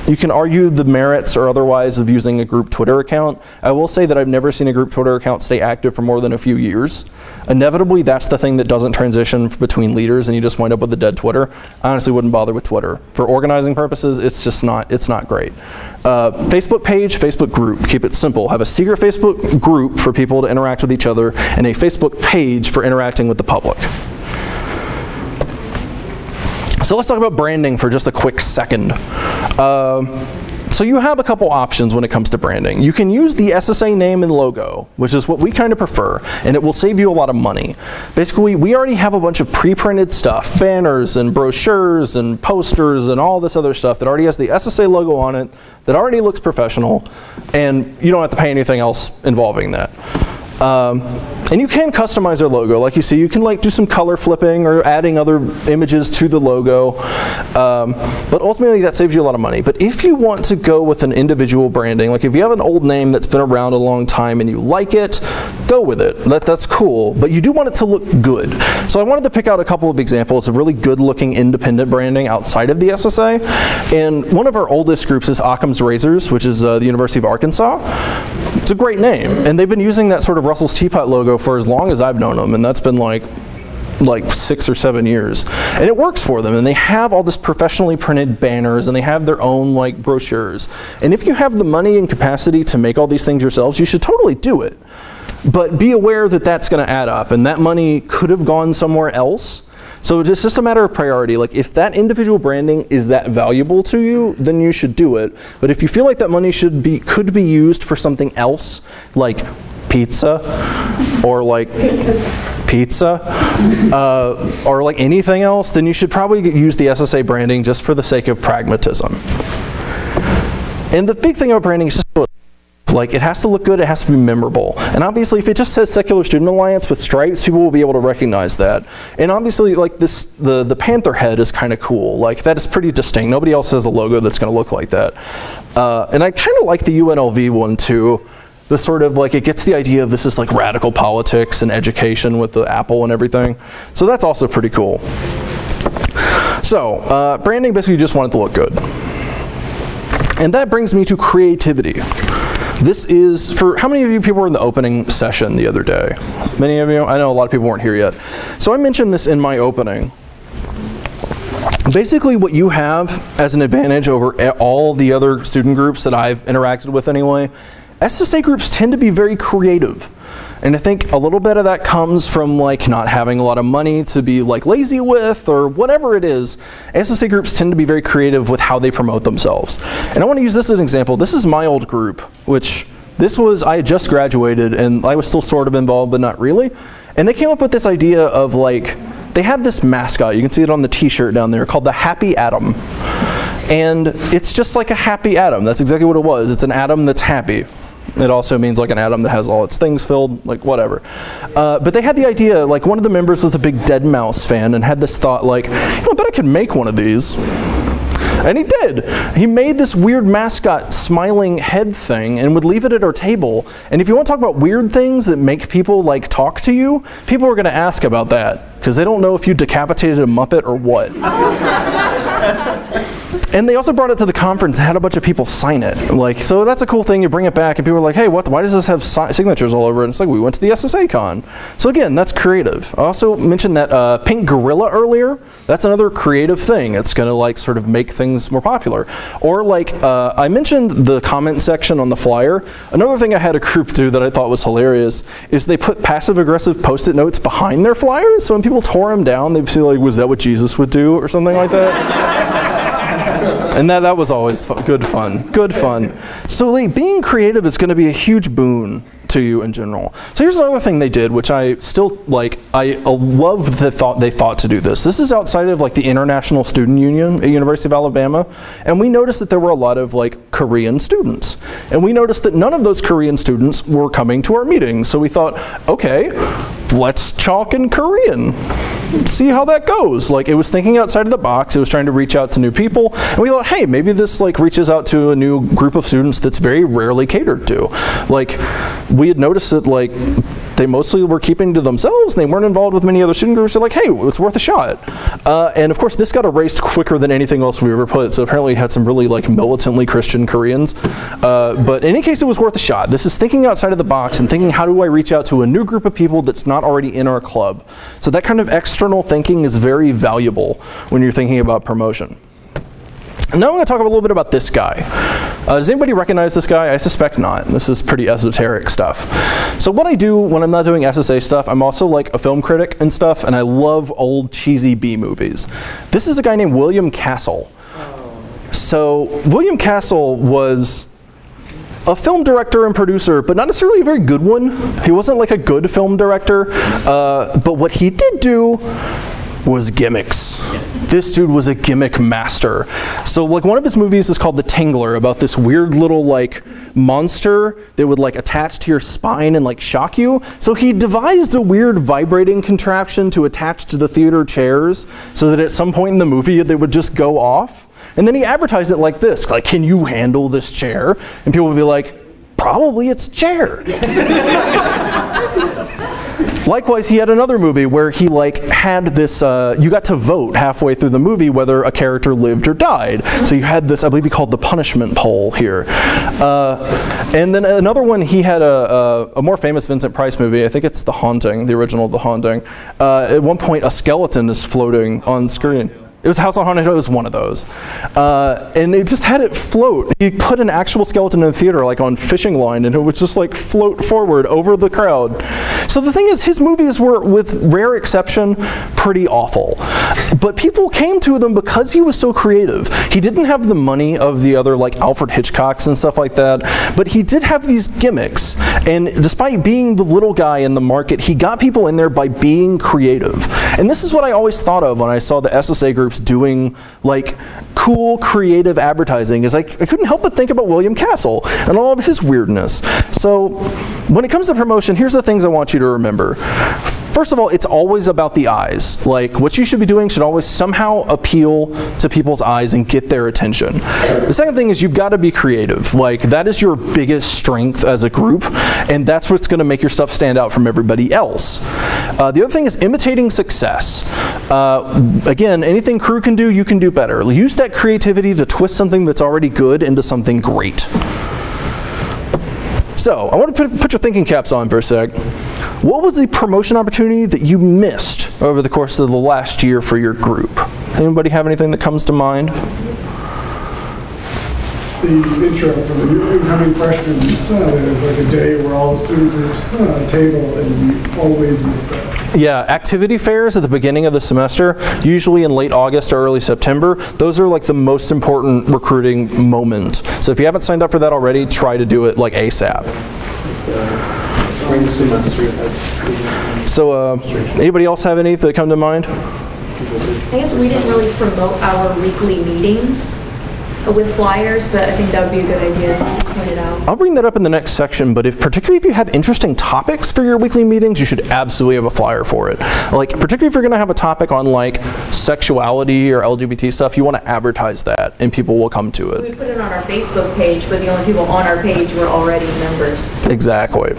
you can argue the merits or otherwise of using a group Twitter account. I will say that I've never seen a group Twitter account stay active for more than a few years. Inevitably, that's the thing that doesn't transition between leaders and you just wind up with a dead Twitter. I honestly wouldn't bother with Twitter. For organizing purposes, it's just not great. Facebook page, Facebook group, keep it simple. Have a secret Facebook group for people to interact with each other and a Facebook page for interacting with the public. So let's talk about branding for just a quick second. So you have a couple options when it comes to branding. You can use the SSA name and logo, which is what we kind of prefer, and it will save you a lot of money. Basically, we already have a bunch of pre-printed stuff, banners and brochures and posters and all this other stuff that already has the SSA logo on it, that already looks professional, and you don't have to pay anything else involving that. And you can customize their logo. Like you see, you can like do some color flipping or adding other images to the logo. But ultimately that saves you a lot of money. But if you want to go with an individual branding, like if you have an old name that's been around a long time and you like it, go with it. That's cool. But you do want it to look good. So I wanted to pick out a couple of examples of really good looking independent branding outside of the SSA. And one of our oldest groups is Occam's Razors, which is the University of Arkansas. It's a great name. And they've been using that sort of Russell's Teapot logo for as long as I've known them, and that's been like 6 or 7 years. And it works for them, and they have all this professionally printed banners, and they have their own like brochures. And if you have the money and capacity to make all these things yourselves, you should totally do it. But be aware that that's going to add up, and that money could have gone somewhere else. So it's just a matter of priority. Like if that individual branding is that valuable to you, then you should do it. But if you feel like that money could be used for something else, like pizza, or like or like anything else, then you should probably use the SSA branding just for the sake of pragmatism. And the big thing about branding is just like it has to look good, it has to be memorable. And obviously if it just says Secular Student Alliance with stripes, people will be able to recognize that. And obviously like this, the panther head is kind of cool. Like that is pretty distinct. Nobody else has a logo that's going to look like that. And I kind of like the UNLV one too. The sort of like, it gets the idea of this is like radical politics and education with the apple and everything. So that's also pretty cool. So branding, basically you just want it to look good. And that brings me to creativity. This is for, how many of you people were in the opening session the other day? Many of you? I know a lot of people weren't here yet. So I mentioned this in my opening. Basically what you have as an advantage over all the other student groups that I've interacted with anyway, SSA groups tend to be very creative. And I think a little bit of that comes from like not having a lot of money to be like lazy with or whatever it is. SSA groups tend to be very creative with how they promote themselves. And I want to use this as an example. This is my old group, which I had just graduated and I was still sort of involved, but not really. And they came up with this idea of like, they had this mascot, you can see it on the t-shirt down there, called the Happy Atom. And it's just like a happy atom. That's exactly what it was. It's an atom that's happy. It also means like an atom that has all its things filled, like whatever. But they had the idea, like one of the members was a big Dead fan and had this thought like, I bet I could make one of these. And he did. He made this weird mascot smiling head thing and would leave it at our table. And if you want to talk about weird things that make people like talk to you, people are going to ask about that because they don't know if you decapitated a Muppet or what. And they also brought it to the conference and had a bunch of people sign it. Like, so that's a cool thing. You bring it back and people are like, hey, why does this have signatures all over it? And it's like, we went to the SSA Con. So again, that's creative. I also mentioned that pink gorilla earlier. That's another creative thing. It's going to like sort of make things more popular. Or like, I mentioned the comment section on the flyer. Another thing I had a group do that I thought was hilarious is they put passive-aggressive Post-it notes behind their flyers. So when people tore them down, they'd be like, was that what Jesus would do? Or something like that. And that was always good fun. So like, being creative is going to be a huge boon to you in general. So here's another thing they did, which I still like. I love the thought they thought to do this. This is outside of like the International Student Union at University of Alabama, and we noticed that there were a lot of like Korean students, and we noticed that none of those Korean students were coming to our meetings. So we thought, okay, let's chalk in Korean. See how that goes. Like, it was thinking outside of the box. It was trying to reach out to new people, and we thought, hey, maybe this like reaches out to a new group of students that's very rarely catered to. Like, we had noticed that like they mostly were keeping to themselves. They weren't involved with many other student groups. They're like, hey, it's worth a shot. And of course, this got erased quicker than anything else we ever put. So apparently, it had some really like militantly Christian Koreans. But in any case, it was worth a shot. This is thinking outside of the box and thinking, how do I reach out to a new group of people that's not already in our club? So that kind of external thinking is very valuable when you're thinking about promotion. Now I'm going to talk a little bit about this guy. Does anybody recognize this guy? I suspect not. This is pretty esoteric stuff. So what I do when I'm not doing SSA stuff, I'm also like a film critic and stuff, and I love old cheesy B movies. This is a guy named William Castle. So William Castle was a film director and producer, but not necessarily a very good one. He wasn't like a good film director, but what he did do was gimmicks. This dude was a gimmick master. So like one of his movies is called The Tingler, about this weird little like monster that would like attach to your spine and like shock you. So he devised a weird vibrating contraption to attach to the theater chairs so that at some point in the movie they would just go off. And then he advertised it like this, like, can you handle this chair? And people would be like, probably it's a chair. Likewise, he had another movie where he like had this, you got to vote halfway through the movie whether a character lived or died. So you had this, I believe he called the punishment poll here. And then another one, he had a more famous Vincent Price movie, I think it's The Haunting, the original The Haunting. At one point, a skeleton is floating on screen. It was House on Haunted Hill, it was one of those. And they just had it float. He put an actual skeleton in the theater like on fishing line and it would just like float forward over the crowd. So the thing is, his movies were, with rare exception, pretty awful. But people came to them because he was so creative. He didn't have the money of the other like Alfred Hitchcocks and stuff like that, but he did have these gimmicks. And despite being the little guy in the market, he got people in there by being creative. And this is what I always thought of when I saw the SSA groups doing like cool creative advertising, is like I couldn't help but think about William Castle and all of his weirdness. So when it comes to promotion, here's the things I want you to remember. First of all, it's always about the eyes. Like, what you should be doing should always somehow appeal to people's eyes and get their attention. The second thing is you've got to be creative. Like, that is your biggest strength as a group, and that's what's going to make your stuff stand out from everybody else. The other thing is imitating success. Again, anything crew can do, you can do better. Use that creativity to twist something that's already good into something great. So, I want to put your thinking caps on for a sec. What was the promotion opportunity that you missed over the course of the last year for your group? Anybody have anything that comes to mind? the intro for the incoming freshmen, like a day where all the student groups table, and we always miss that. Yeah, activity fairs at the beginning of the semester, usually in late August or early September, those are like the most important recruiting moment. So if you haven't signed up for that already, try to do it like ASAP. Spring semester. So anybody else have any that come to mind? I guess we didn't really promote our weekly meetings with flyers, but I think that would be a good idea to point it out. I'll bring that up in the next section, but particularly if you have interesting topics for your weekly meetings, you should absolutely have a flyer for it. Like, particularly if you're going to have a topic on like sexuality or LGBT stuff, you want to advertise that and people will come to it. We put it on our Facebook page, but the only people on our page were already members. So. Exactly.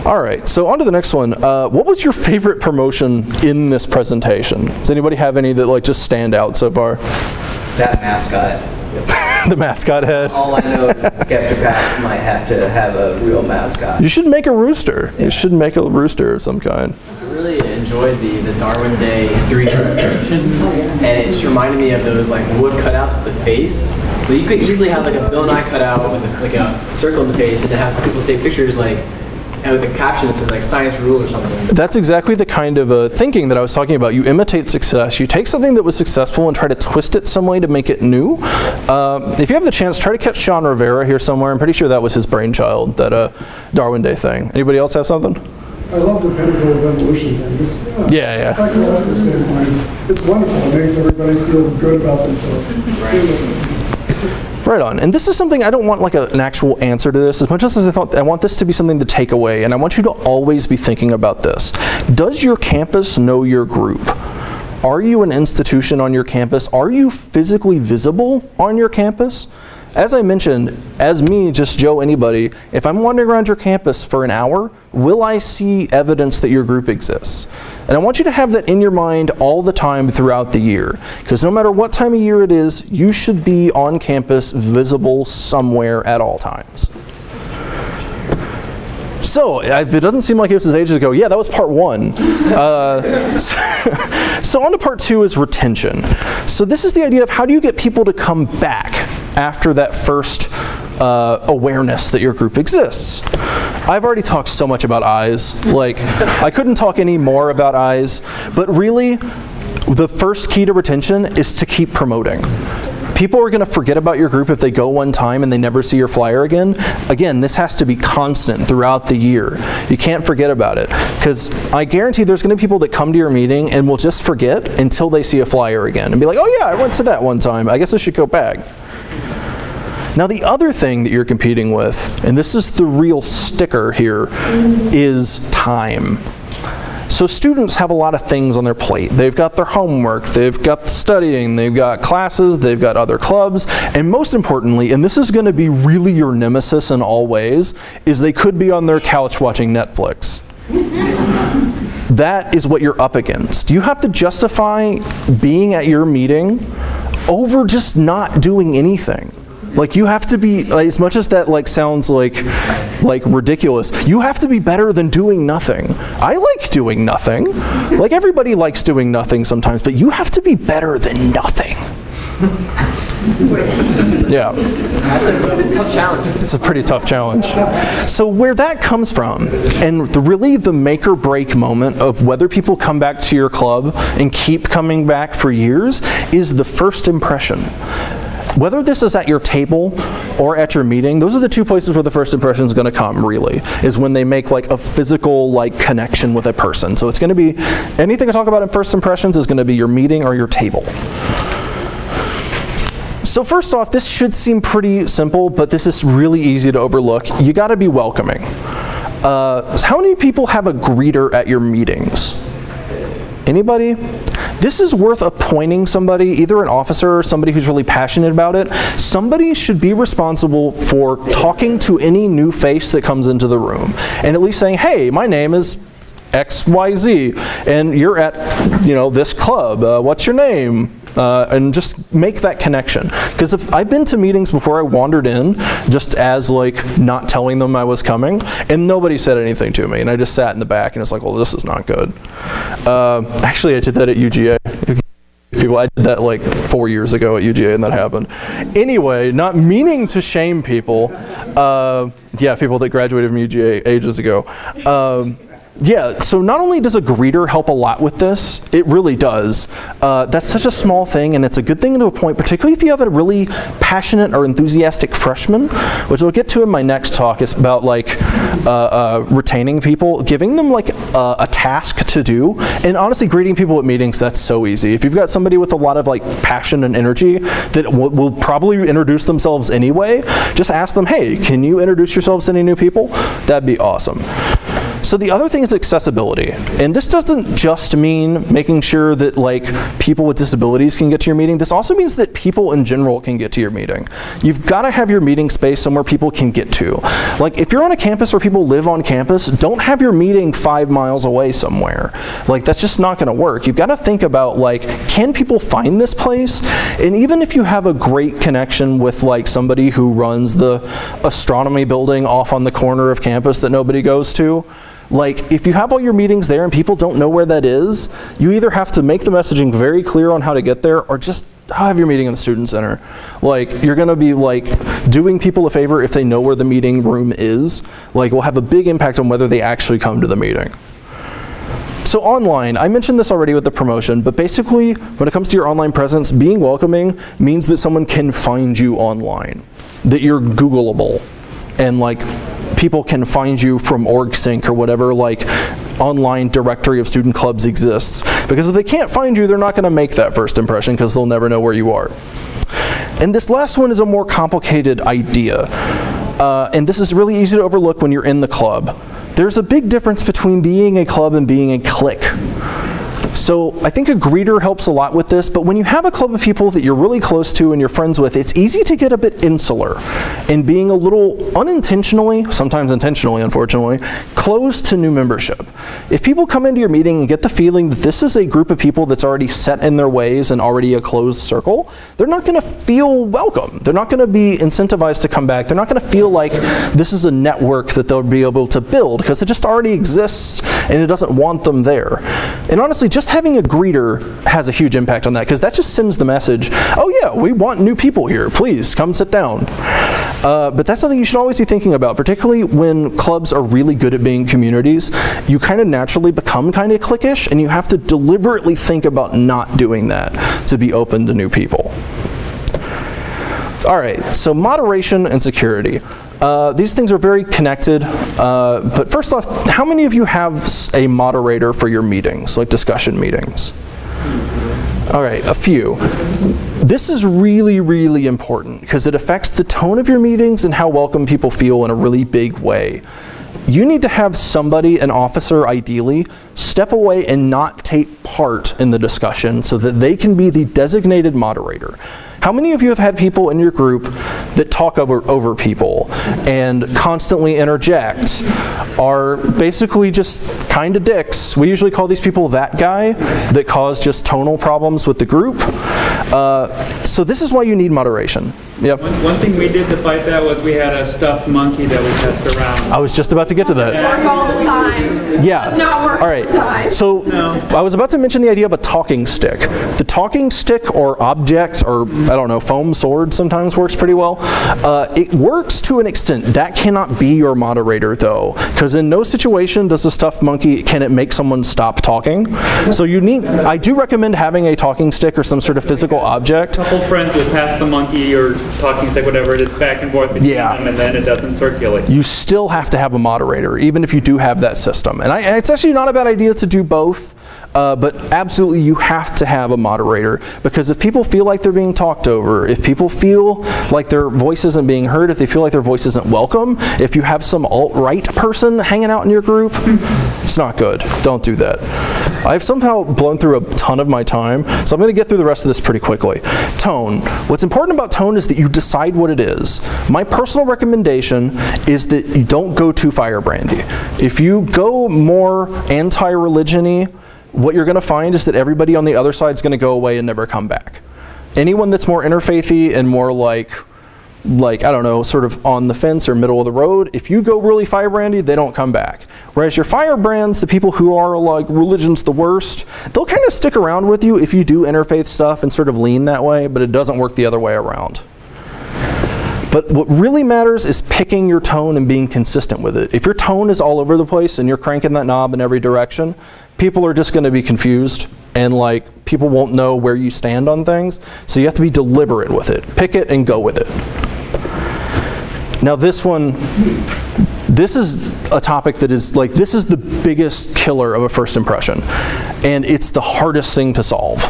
All right, so on to the next one. What was your favorite promotion in this presentation? Does anybody have any that like just stand out so far? That mascot. The mascot head. All I know is that Skeptipax might have to have a real mascot. You should make a rooster. Yeah. You should make a rooster of some kind. I really enjoyed the Darwin Day 3D presentation, and it just reminded me of those like wood cutouts with the face. But you could easily have like a Bill Nye cutout with like a circle in the face, and then have people take pictures like. And with a caption that says like science rule or something. That's exactly the kind of thinking that I was talking about. You imitate success. You take something that was successful and try to twist it some way to make it new. If you have the chance, try to catch Sean Rivera here somewhere. I'm pretty sure that was his brainchild, that Darwin Day thing. Anybody else have something? I love the pinnacle of evolution thing. It's, yeah. Psychological standpoint, it's wonderful. It makes everybody feel good about themselves. Right. Right on. And this is something I don't want like an actual answer to this as much as I want this to be something to take away, and I want you to always be thinking about this. Does your campus know your group? Are you an institution on your campus? Are you physically visible on your campus? As I mentioned, as me, just Joe, anybody, if I'm wandering around your campus for an hour, will I see evidence that your group exists? And I want you to have that in your mind all the time throughout the year, because no matter what time of year it is, you should be on campus, visible somewhere at all times. So, if it doesn't seem like it was ages ago, yeah, that was part one. So on to part two is retention. So this is the idea of how do you get people to come back after that first awareness that your group exists. I've already talked so much about eyes. Like, I couldn't talk any more about eyes, but really, the first key to retention is to keep promoting. People are going to forget about your group if they go one time and they never see your flyer again. Again, this has to be constant throughout the year. You can't forget about it, because I guarantee there's going to be people that come to your meeting and will just forget until they see a flyer again and be like, oh yeah, I went to that one time. I guess I should go back. Now the other thing that you're competing with, and this is the real sticker here, is time. So students have a lot of things on their plate. They've got their homework, they've got studying, they've got classes, they've got other clubs, and most importantly, and this is going to be really your nemesis in all ways, is they could be on their couch watching Netflix. That is what you're up against. You have to justify being at your meeting over just not doing anything. Like, you have to be, as much as that like sounds like ridiculous, you have to be better than doing nothing. I like doing nothing. Like, everybody likes doing nothing sometimes, but you have to be better than nothing. Yeah. That's a tough challenge. It's a pretty tough challenge. So where that comes from, and really the make or break moment of whether people come back to your club and keep coming back for years, is the first impression. Whether this is at your table or at your meeting, those are the two places where the first impression is going to come, really, is when they make like a physical like connection with a person. So it's going to be, anything I talk about in first impressions is going to be your meeting or your table. So first off, this should seem pretty simple, but this is really easy to overlook. You got to be welcoming. So how many people have a greeter at your meetings? Anybody? This is worth appointing somebody, either an officer or somebody who's really passionate about it. Somebody should be responsible for talking to any new face that comes into the room, and at least saying, hey, my name is XYZ, and you're at, you know, this club. What's your name? And just make that connection. Because if I've been to meetings before I wandered in, just as like not telling them I was coming, and nobody said anything to me, and I just sat in the back, and it's like, well, this is not good. Actually, I did that at UGA. people. I did that like 4 years ago at UGA and that happened. Anyway, not meaning to shame people. Yeah, people that graduated from UGA ages ago. Yeah, so not only does a greeter help a lot with this, it really does. That's such a small thing, and it's a good thing to a point, particularly if you have a really passionate or enthusiastic freshman, which we'll get to in my next talk. Is about like retaining people, giving them like a task to do, and honestly, greeting people at meetings, that's so easy. If you've got somebody with a lot of like passion and energy that will probably introduce themselves anyway, just ask them, hey, can you introduce yourselves to any new people? That'd be awesome. So the other thing is accessibility, and this doesn't just mean making sure that like people with disabilities can get to your meeting. This also means that people in general can get to your meeting. You've got to have your meeting space somewhere people can get to. Like if you're on a campus where people live on campus, don't have your meeting 5 miles away somewhere. Like that's just not going to work. You've got to think about like, can people find this place? And even if you have a great connection with like somebody who runs the astronomy building off on the corner of campus that nobody goes to, like, if you have all your meetings there and people don't know where that is, you either have to make the messaging very clear on how to get there or just have your meeting in the student center. Like, you're gonna be like doing people a favor if they know where the meeting room is. Like, will have a big impact on whether they actually come to the meeting. So online, I mentioned this already with the promotion, but basically when it comes to your online presence, being welcoming means that someone can find you online, that you're Googleable, and like people can find you from OrgSync or whatever like online directory of student clubs exists. Because if they can't find you, they're not going to make that first impression because they'll never know where you are. And this last one is a more complicated idea. And this is really easy to overlook when you're in the club. There's a big difference between being a club and being a clique. So I think a greeter helps a lot with this, but when you have a club of people that you're really close to and you're friends with, it's easy to get a bit insular and being a little unintentionally, sometimes intentionally unfortunately, closed to new membership. If people come into your meeting and get the feeling that this is a group of people that's already set in their ways and already a closed circle, they're not going to feel welcome. They're not going to be incentivized to come back. They're not going to feel like this is a network that they'll be able to build because it just already exists and it doesn't want them there. And honestly, just having a greeter has a huge impact on that because that just sends the message, oh yeah, we want new people here, please come sit down. But that's something you should always be thinking about, particularly when clubs are really good at being communities. You kind of naturally become kind of cliquish and you have to deliberately think about not doing that to be open to new people. All right, so moderation and security. These things are very connected, but first off, how many of you have a moderator for your meetings, like discussion meetings? All right, a few. This is really, really important because it affects the tone of your meetings and how welcome people feel in a really big way. You need to have somebody, an officer ideally, step away and not take part in the discussion so that they can be the designated moderator. How many of you have had people in your group that talk over people and constantly interject, are basically just kind of dicks? We usually call these people that guy that cause just tonal problems with the group. So this is why you need moderation. Yep. One thing we did to fight that was we had a stuffed monkey that we passed around. I was just about to get to that. Work all the time. Yeah. Does not work all right. all the time. So I was about to mention the idea of a talking stick. The talking stick or object or I don't know, foam sword sometimes works pretty well. It works to an extent. That cannot be your moderator though, because in no situation does a stuffed monkey, can it make someone stop talking? So you need, I do recommend having a talking stick or some sort of physical object. A couple friends will pass the monkey or talking stick, whatever it is, back and forth between them, and then it doesn't circulate. You still have to have a moderator, even if you do have that system. And it's actually not a bad idea to do both. But absolutely you have to have a moderator, because if people feel like they're being talked over, if people feel like their voice isn't being heard, if they feel like their voice isn't welcome, if you have some alt-right person hanging out in your group, it's not good. Don't do that. I've somehow blown through a ton of my time, so I'm going to get through the rest of this pretty quickly. Tone. What's important about tone is that you decide what it is. My personal recommendation is that you don't go too firebrandy. If you go more anti-religion-y, what you're going to find is that everybody on the other side is going to go away and never come back. Anyone that's more interfaithy and more like like, I don't know, sort of on the fence or middle of the road. If you go really firebrandy, they don't come back. Whereas your firebrands, the people who are like, religion's the worst, they'll kind of stick around with you if you do interfaith stuff and sort of lean that way, but it doesn't work the other way around. But what really matters is picking your tone and being consistent with it. If your tone is all over the place and you're cranking that knob in every direction, people are just going to be confused, and like people won't know where you stand on things. So you have to be deliberate with it. Pick it and go with it. Now this one, this is a topic that is like, this is the biggest killer of a first impression. And it's the hardest thing to solve.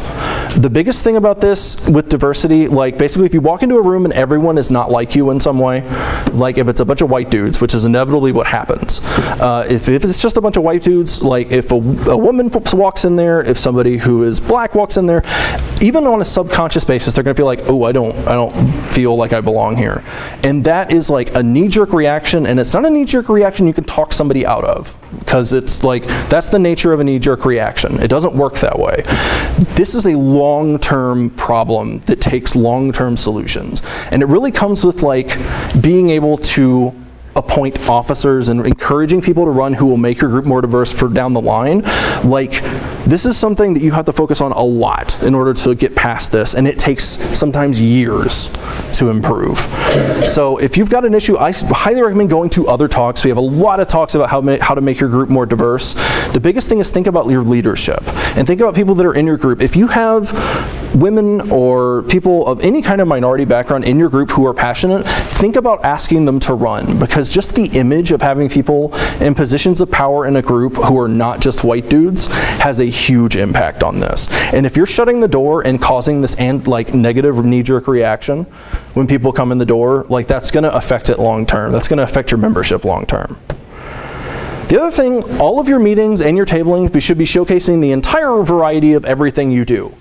The biggest thing about this with diversity, like basically if you walk into a room and everyone is not like you in some way, like if it's a bunch of white dudes, which is inevitably what happens. If it's just a bunch of white dudes, like if a woman walks in there, if somebody who is black walks in there, even on a subconscious basis, they're gonna feel like, oh, I don't feel like I belong here. And that is like a knee-jerk reaction, and it's not a knee-jerk reaction you can talk somebody out of, because it's like, that's the nature of a knee-jerk reaction. It doesn't work that way. This is a long-term problem that takes long-term solutions. And it really comes with like being able to appoint officers and encouraging people to run who will make your group more diverse for down the line. Like, this is something that you have to focus on a lot in order to get past this, and it takes sometimes years to improve. So if you've got an issue, I highly recommend going to other talks. We have a lot of talks about how to make your group more diverse. The biggest thing is think about your leadership and think about people that are in your group. If you have women or people of any kind of minority background in your group who are passionate, think about asking them to run, because just the image of having people in positions of power in a group who are not just white dudes has a huge impact on this. And if you're shutting the door and causing this like negative knee-jerk reaction when people come in the door, like that's going to affect it long term. That's going to affect your membership long term. The other thing, all of your meetings and your tabling should be showcasing the entire variety of everything you do.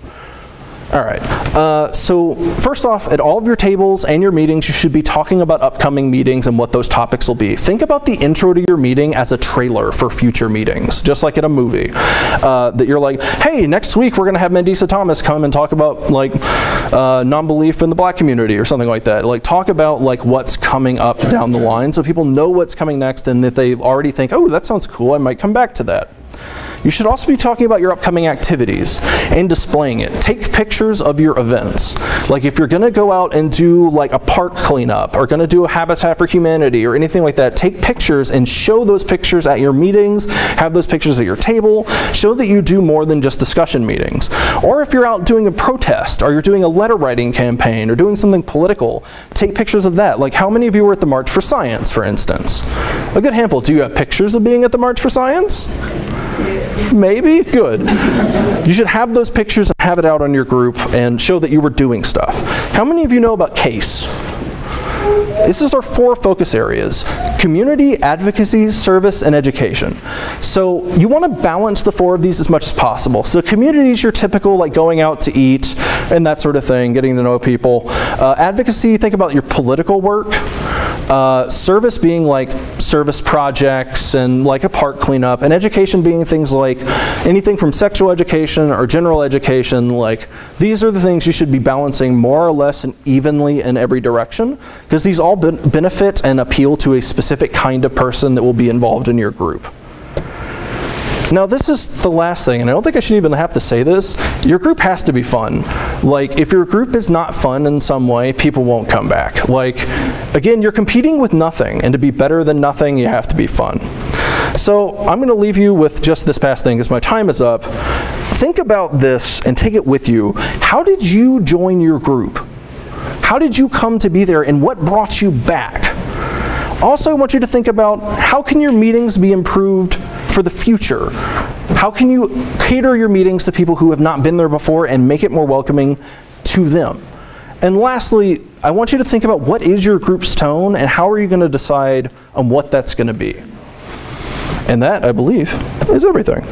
All right, so first off, at all of your tables and your meetings, you should be talking about upcoming meetings and what those topics will be. Think about the intro to your meeting as a trailer for future meetings, just like at a movie. That you're like, hey, next week we're gonna have Mandisa Thomas come and talk about like non-belief in the black community or something like that. Like talk about like what's coming up down the line so people know what's coming next and that they already think, oh, that sounds cool, I might come back to that. You should also be talking about your upcoming activities and displaying it. Take pictures of your events. Like if you're gonna go out and do like a park cleanup or gonna do a Habitat for Humanity or anything like that, take pictures and show those pictures at your meetings, have those pictures at your table, show that you do more than just discussion meetings. Or if you're out doing a protest or you're doing a letter writing campaign or doing something political, take pictures of that. Like how many of you were at the March for Science, for instance? A good handful. Do you have pictures of being at the March for Science? Maybe? Good. You should have those pictures and have it out on your group and show that you were doing stuff. How many of you know about CASE? This is our 4 focus areas: community, advocacy, service, and education. So you want to balance the 4 of these as much as possible. So community is your typical like going out to eat and that sort of thing, getting to know people. Advocacy, think about your political work. Service being like service projects and like a park cleanup, and education being things like anything from sexual education or general education. Like these are the things you should be balancing more or less and evenly in every direction, because these all benefit and appeal to a specific kind of person that will be involved in your group. Now this is the last thing, and I don't think I should even have to say this. Your group has to be fun. Like if your group is not fun in some way, people won't come back. Like again, you're competing with nothing, and to be better than nothing, you have to be fun. So I'm gonna leave you with just this past thing because my time is up. Think about this and take it with you. How did you join your group? How did you come to be there, and what brought you back? Also, I want you to think about how can your meetings be improved for the future? How can you cater your meetings to people who have not been there before and make it more welcoming to them? And lastly, I want you to think about what is your group's tone and how are you going to decide on what that's going to be? And that, I believe, is everything.